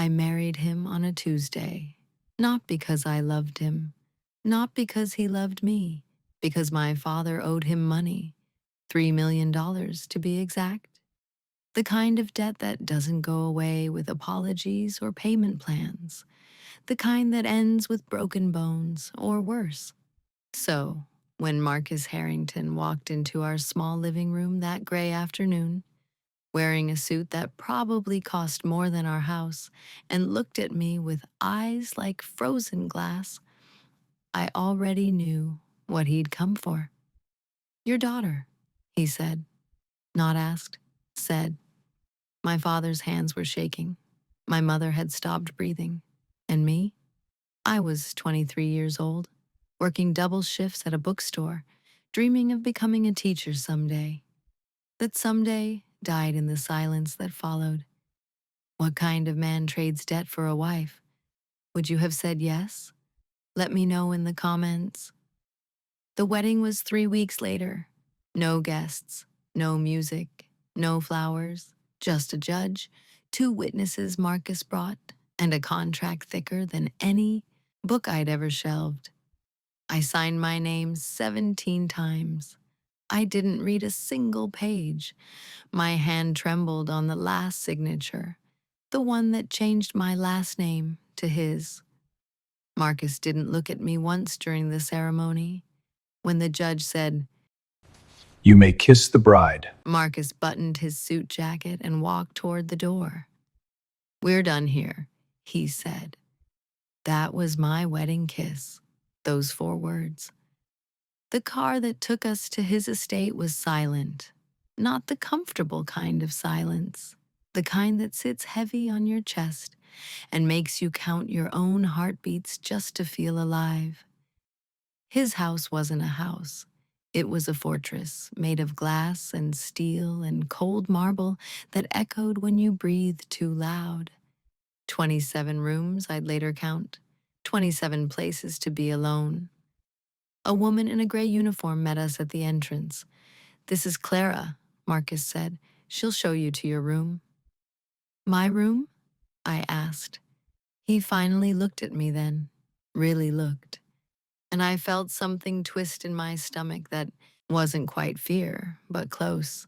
I married him on a Tuesday, not because I loved him, not because he loved me, because my father owed him money, $3 million to be exact. The kind of debt that doesn't go away with apologies or payment plans, the kind that ends with broken bones or worse. So, when Marcus Harrington walked into our small living room that gray afternoon, wearing a suit that probably cost more than our house, and looked at me with eyes like frozen glass, I already knew what he'd come for. Your daughter, he said. Not asked, said. My father's hands were shaking. My mother had stopped breathing. And me? I was 23 years old, working double shifts at a bookstore, dreaming of becoming a teacher someday. That someday died in the silence that followed. What kind of man trades debt for a wife? Would you have said yes? Let me know in the comments. The wedding was 3 weeks later. No guests, no music, no flowers, just a judge, two witnesses Marcus brought, and a contract thicker than any book I'd ever shelved. I signed my name 17 times. I didn't read a single page. My hand trembled on the last signature, the one that changed my last name to his. Marcus didn't look at me once during the ceremony. When the judge said, You may kiss the bride. Marcus buttoned his suit jacket and walked toward the door. We're done here, he said. That was my wedding kiss, those 4 words. The car that took us to his estate was silent, not the comfortable kind of silence, the kind that sits heavy on your chest and makes you count your own heartbeats just to feel alive. His house wasn't a house. It was a fortress made of glass and steel and cold marble that echoed when you breathed too loud. 27 rooms, I'd later count. 27 places to be alone. A woman in a gray uniform met us at the entrance. This is Clara, Marcus said. She'll show you to your room. My room? I asked. He finally looked at me then, really looked. And I felt something twist in my stomach that wasn't quite fear, but close.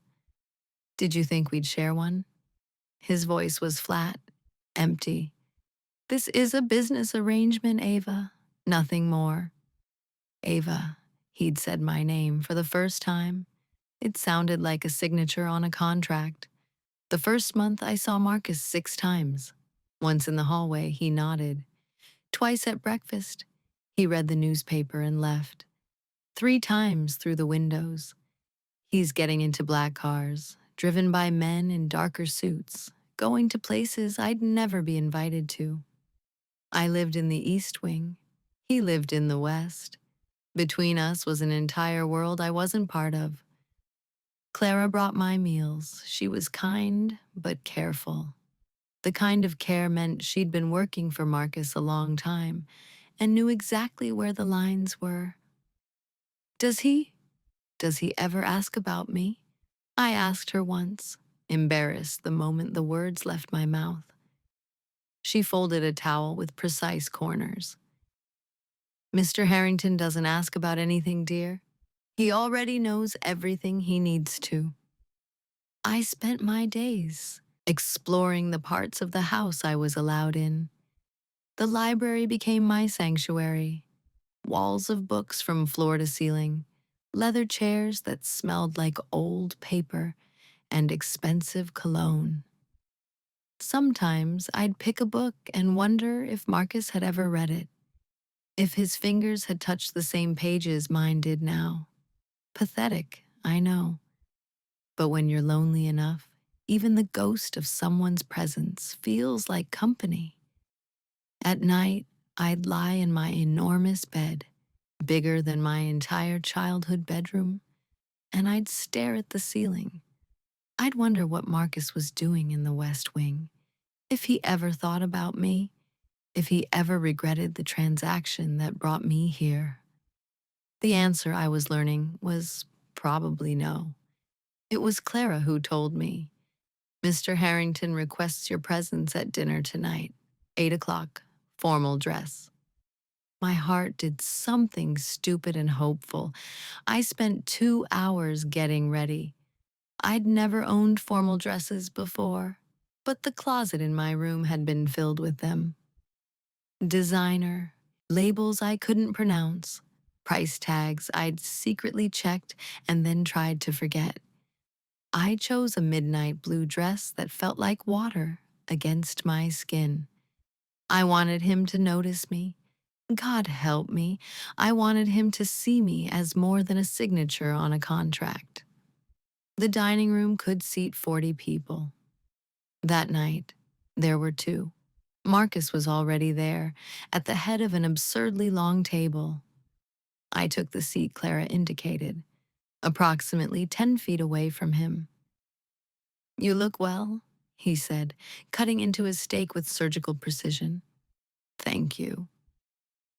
Did you think we'd share one? His voice was flat, empty. This is a business arrangement, Ava. Nothing more. Ava, he'd said my name for the first time. It sounded like a signature on a contract. The first month I saw Marcus 6 times. Once in the hallway, he nodded. Twice at breakfast, he read the newspaper and left. 3 times through the windows. He's getting into black cars, driven by men in darker suits, going to places I'd never be invited to. I lived in the East Wing. He lived in the West. Between us was an entire world I wasn't part of. Clara brought my meals. She was kind, but careful. The kind of care meant she'd been working for Marcus a long time and knew exactly where the lines were. Does he ever ask about me? I asked her once, embarrassed the moment the words left my mouth. She folded a towel with precise corners. Mr. Harrington doesn't ask about anything, dear. He already knows everything he needs to. I spent my days exploring the parts of the house I was allowed in. The library became my sanctuary. Walls of books from floor to ceiling, leather chairs that smelled like old paper, and expensive cologne. Sometimes I'd pick a book and wonder if Marcus had ever read it, if his fingers had touched the same pages mine did now. Pathetic, I know. But when you're lonely enough, even the ghost of someone's presence feels like company. At night, I'd lie in my enormous bed, bigger than my entire childhood bedroom, and I'd stare at the ceiling. I'd wonder what Marcus was doing in the West Wing, if he ever thought about me, if he ever regretted the transaction that brought me here. The answer I was learning was probably no. It was Clara who told me, Mr. Harrington requests your presence at dinner tonight. 8 o'clock, formal dress. My heart did something stupid and hopeful. I spent 2 hours getting ready. I'd never owned formal dresses before, but the closet in my room had been filled with them. Designer, labels I couldn't pronounce, price tags I'd secretly checked and then tried to forget. I chose a midnight blue dress that felt like water against my skin. I wanted him to notice me. God help me, I wanted him to see me as more than a signature on a contract. The dining room could seat 40 people. That night, there were two. Marcus was already there, at the head of an absurdly long table. I took the seat Clara indicated, approximately 10 feet away from him. "You look well," he said, cutting into his steak with surgical precision. "Thank you."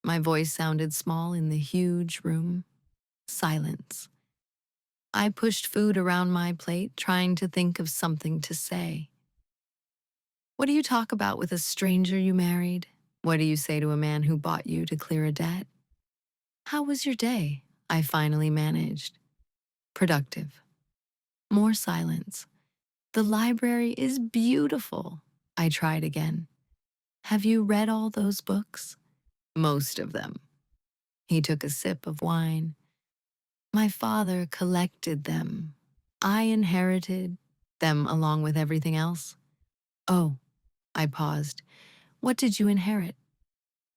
My voice sounded small in the huge room. Silence. I pushed food around my plate, trying to think of something to say. "What do you talk about with a stranger you married? What do you say to a man who bought you to clear a debt?" "How was your day?" I finally managed. "Productive." More silence. "The library is beautiful." I tried again. "Have you read all those books?" "Most of them." He took a sip of wine. "My father collected them. I inherited them along with everything else." "Oh," I paused. "What did you inherit?"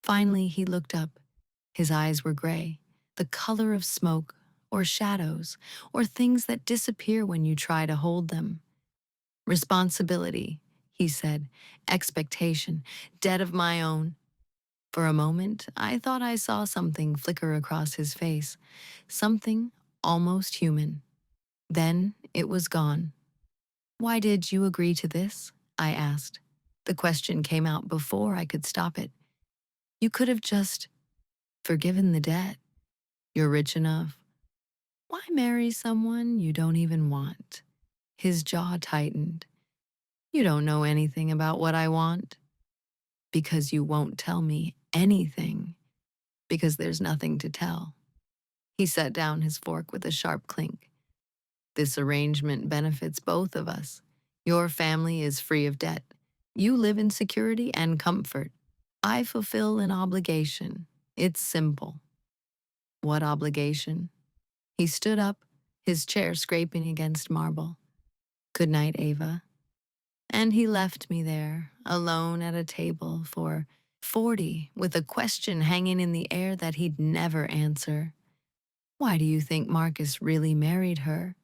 Finally, he looked up. His eyes were gray, the color of smoke, or shadows, or things that disappear when you try to hold them. "Responsibility," he said, "expectation, debt of my own." For a moment, I thought I saw something flicker across his face, something almost human. Then it was gone. "Why did you agree to this?" I asked. The question came out before I could stop it. "You could have just forgiven the debt. You're rich enough. Why marry someone you don't even want?" His jaw tightened. "You don't know anything about what I want." "Because you won't tell me anything. Because there's nothing to tell." He set down his fork with a sharp clink. "This arrangement benefits both of us. Your family is free of debt. You live in security and comfort. I fulfill an obligation. It's simple." "What obligation?" He stood up, his chair scraping against marble. "Good night, Ava." And he left me there, alone at a table for 40, with a question hanging in the air that he'd never answer. Why do you think Marcus really married her?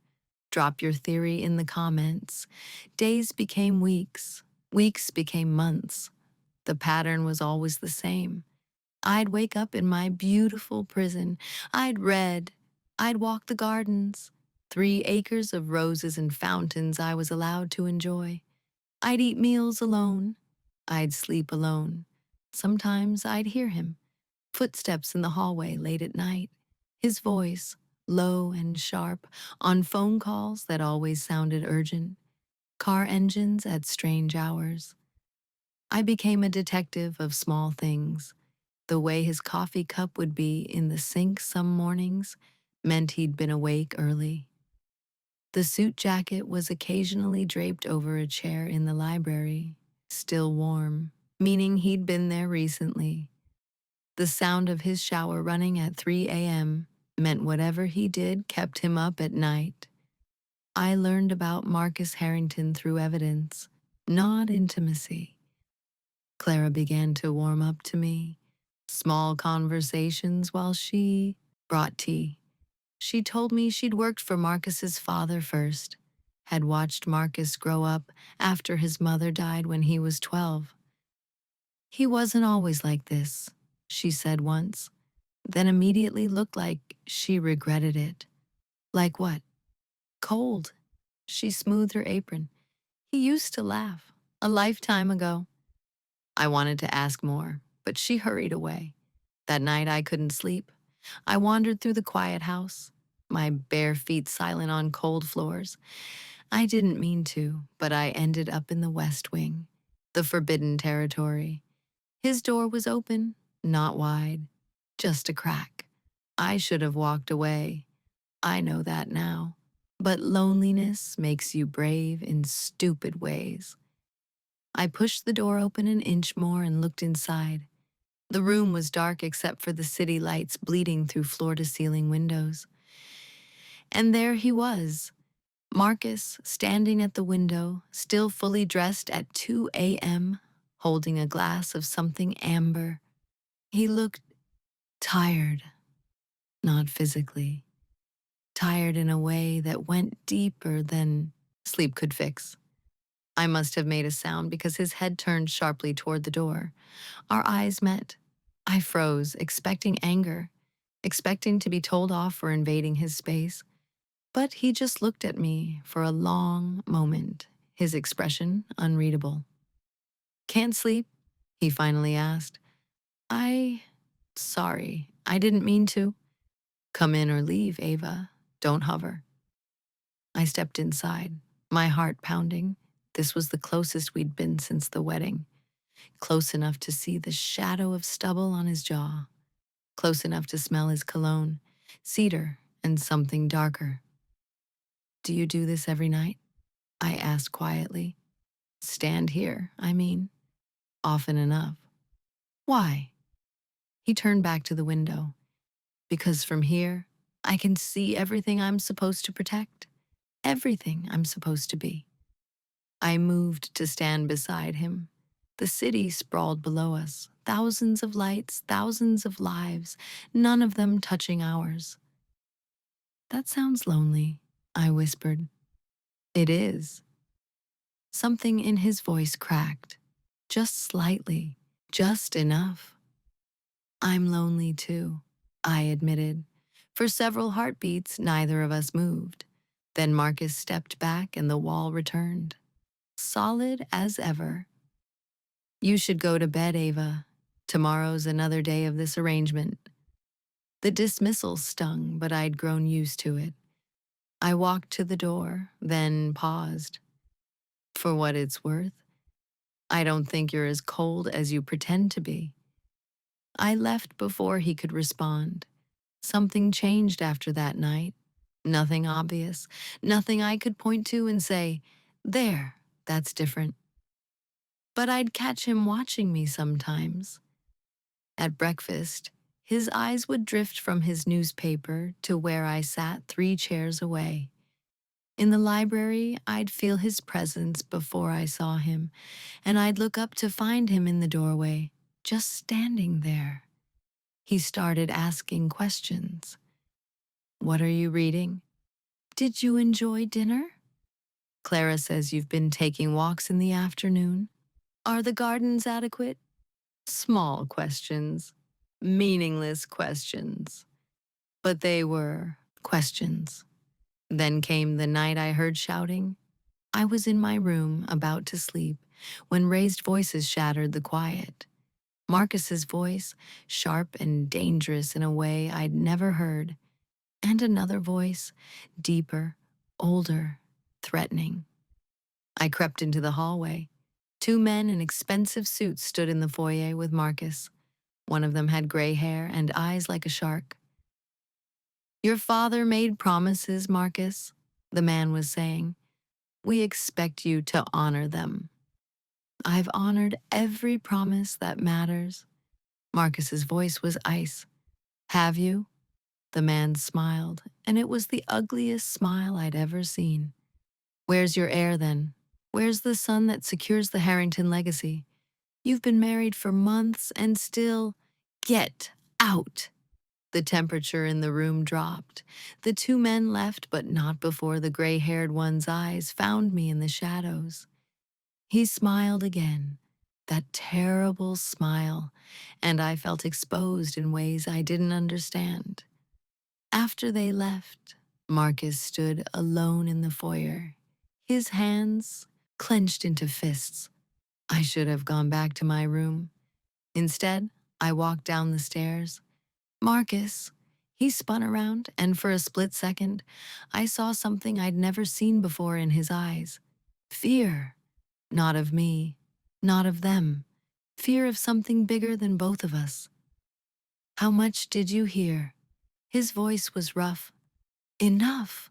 Drop your theory in the comments. Days became weeks. Weeks became months. The pattern was always the same. I'd wake up in my beautiful prison. I'd read. I'd walk the gardens. 3 acres of roses and fountains I was allowed to enjoy. I'd eat meals alone. I'd sleep alone. Sometimes I'd hear him. Footsteps in the hallway late at night. His voice, low and sharp, on phone calls that always sounded urgent. Car engines at strange hours. I became a detective of small things. The way his coffee cup would be in the sink some mornings meant he'd been awake early. The suit jacket was occasionally draped over a chair in the library, still warm, meaning he'd been there recently. The sound of his shower running at 3 a.m. meant whatever he did kept him up at night. I learned about Marcus Harrington through evidence, not intimacy. Clara began to warm up to me. Small conversations while she brought tea. She told me she'd worked for Marcus's father first, had watched Marcus grow up after his mother died when he was 12. "He wasn't always like this," she said once, then immediately looked like she regretted it. "Like what?" "Cold." She smoothed her apron. "He used to laugh, a lifetime ago." I wanted to ask more, but she hurried away. That night I couldn't sleep. I wandered through the quiet house, my bare feet silent on cold floors. I didn't mean to, but I ended up in the West Wing, the forbidden territory. His door was open, not wide, just a crack. I should have walked away. I know that now. But loneliness makes you brave in stupid ways. I pushed the door open an inch more and looked inside. The room was dark except for the city lights bleeding through floor-to-ceiling windows. And there he was, Marcus, standing at the window, still fully dressed at 2 a.m., holding a glass of something amber. He looked tired, not physically, tired in a way that went deeper than sleep could fix. I must have made a sound because his head turned sharply toward the door. Our eyes met. I froze, expecting anger, expecting to be told off for invading his space. But he just looked at me for a long moment, his expression unreadable. "Can't sleep?" he finally asked. Sorry, I didn't mean to." "Come in or leave, Ava. Don't hover." I stepped inside, my heart pounding. This was the closest we'd been since the wedding. Close enough to see the shadow of stubble on his jaw. Close enough to smell his cologne, cedar, and something darker. "Do you do this every night?" I asked quietly. "Stand here, I mean." "Often enough." "Why?" He turned back to the window. "Because from here, I can see everything I'm supposed to protect, everything I'm supposed to be." I moved to stand beside him. The city sprawled below us, thousands of lights, thousands of lives, none of them touching ours. "That sounds lonely," I whispered. "It is." Something in his voice cracked, just slightly, just enough. "I'm lonely too," I admitted. For several heartbeats, neither of us moved. Then Marcus stepped back and the wall returned, solid as ever. "You should go to bed, Ava. Tomorrow's another day of this arrangement." The dismissal stung, but I'd grown used to it. I walked to the door, then paused. "For what it's worth, I don't think you're as cold as you pretend to be." I left before he could respond. Something changed after that night. Nothing obvious, nothing I could point to and say, "There, that's different." But I'd catch him watching me sometimes. At breakfast, his eyes would drift from his newspaper to where I sat 3 chairs away. In the library, I'd feel his presence before I saw him, and I'd look up to find him in the doorway, just standing there. He started asking questions. "What are you reading?" "Did you enjoy dinner?" "Clara says you've been taking walks in the afternoon." "Are the gardens adequate?" Small questions, meaningless questions. But they were questions. Then came the night I heard shouting. I was in my room, about to sleep, when raised voices shattered the quiet. Marcus's voice, sharp and dangerous in a way I'd never heard, and another voice, deeper, older, threatening. I crept into the hallway. 2 men in expensive suits stood in the foyer with Marcus. One of them had gray hair and eyes like a shark. "Your father made promises, Marcus," the man was saying. "We expect you to honor them." "I've honored every promise that matters." Marcus's voice was ice. "Have you?" The man smiled, and it was the ugliest smile I'd ever seen. "Where's your heir then? Where's the son that secures the Harrington legacy? You've been married for months and still—" "Get out!" The temperature in the room dropped. The 2 men left, but not before the gray-haired one's eyes found me in the shadows. He smiled again, that terrible smile, and I felt exposed in ways I didn't understand. After they left, Marcus stood alone in the foyer, his hands clenched into fists. I should have gone back to my room. Instead, I walked down the stairs. "Marcus." He spun around, and for a split second, I saw something I'd never seen before in his eyes. Fear. Not of me, not of them. fear of something bigger than both of us. How much did you hear? His voice was rough. Enough.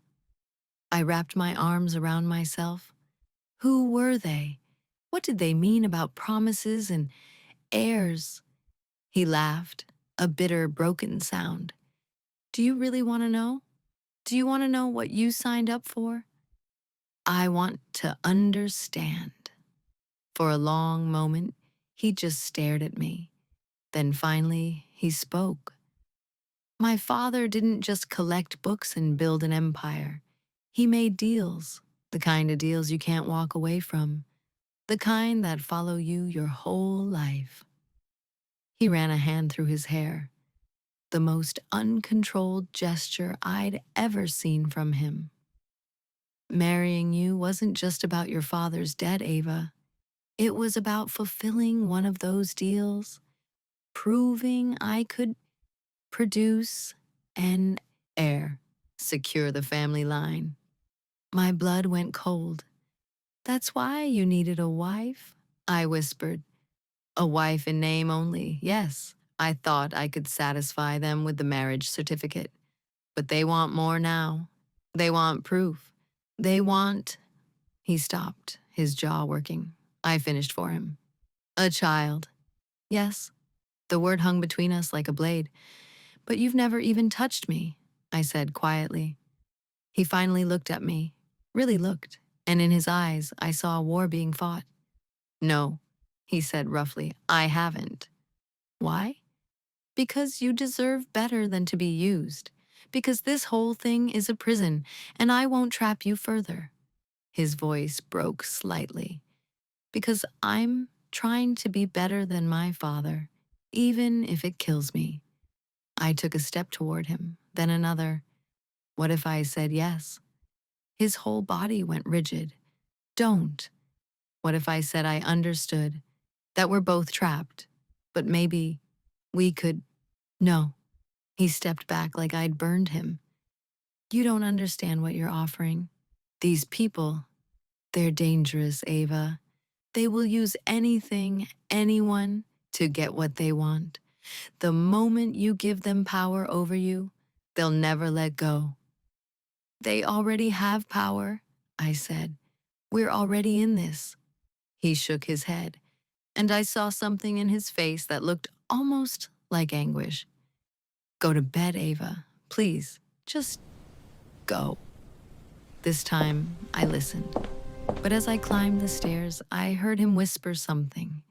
I wrapped my arms around myself. Who were they? What did they mean about promises and heirs? He laughed, a bitter, broken sound. Do you really want to know? Do you want to know what you signed up for? I want to understand. For a long moment, he just stared at me. Then finally, he spoke. My father didn't just collect books and build an empire. He made deals, the kind of deals you can't walk away from, the kind that follow you your whole life. He ran a hand through his hair, the most uncontrolled gesture I'd ever seen from him. Marrying you wasn't just about your father's debt, Ava. It was about fulfilling one of those deals, proving I could produce an heir, secure the family line. My blood went cold. That's why you needed a wife? I whispered. A wife in name only, yes. I thought I could satisfy them with the marriage certificate. But they want more now. They want proof. They want... He stopped, his jaw working. I finished for him. A child. Yes. The word hung between us like a blade. But you've never even touched me, I said quietly. He finally looked at me, really looked, and in his eyes I saw a war being fought. No, he said roughly, I haven't. Why? Because you deserve better than to be used. Because this whole thing is a prison, and I won't trap you further. His voice broke slightly. Because I'm trying to be better than my father, even if it kills me. I took a step toward him, then another. What if I said yes? His whole body went rigid. Don't. What if I said I understood, that we're both trapped, but maybe we could... No. He stepped back like I'd burned him. You don't understand what you're offering. These people, they're dangerous, Ava. They will use anything, anyone, to get what they want. The moment you give them power over you, they'll never let go. They already have power, I said. We're already in this. He shook his head, and I saw something in his face that looked almost like anguish. Go to bed, Ava. Please, just go. This time, I listened. But as I climbed the stairs, I heard him whisper something.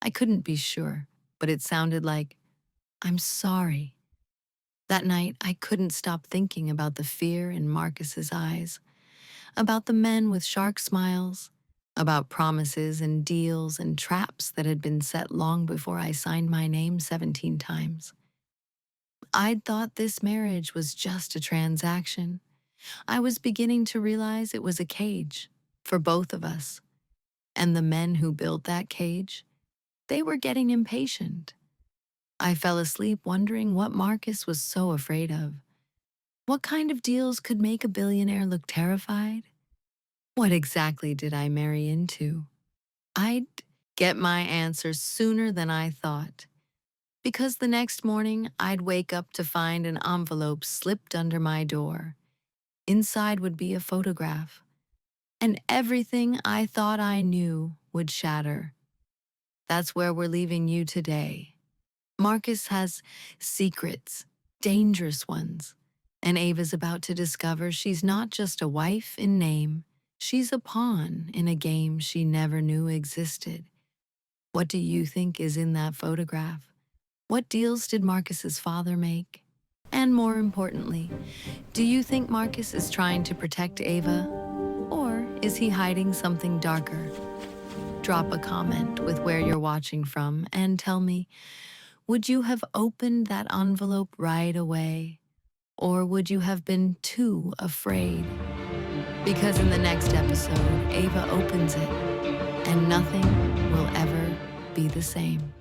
I couldn't be sure, but it sounded like, I'm sorry. That night, I couldn't stop thinking about the fear in Marcus's eyes, about the men with shark smiles, about promises and deals and traps that had been set long before I signed my name 17 times. I'd thought this marriage was just a transaction. I was beginning to realize it was a cage for both of us. And the men who built that cage, they were getting impatient. I fell asleep wondering what Marcus was so afraid of. What kind of deals could make a billionaire look terrified? What exactly did I marry into? I'd get my answers sooner than I thought. Because the next morning, I'd wake up to find an envelope slipped under my door. Inside would be a photograph. And everything I thought I knew would shatter. That's where we're leaving you today. Marcus has secrets, dangerous ones. And Ava's about to discover she's not just a wife in name, she's a pawn in a game she never knew existed. What do you think is in that photograph? What deals did Marcus's father make? And more importantly, do you think Marcus is trying to protect Ava? Or is he hiding something darker? Drop a comment with where you're watching from and tell me, would you have opened that envelope right away? Or would you have been too afraid? Because in the next episode, Ava opens it, and nothing will ever be the same.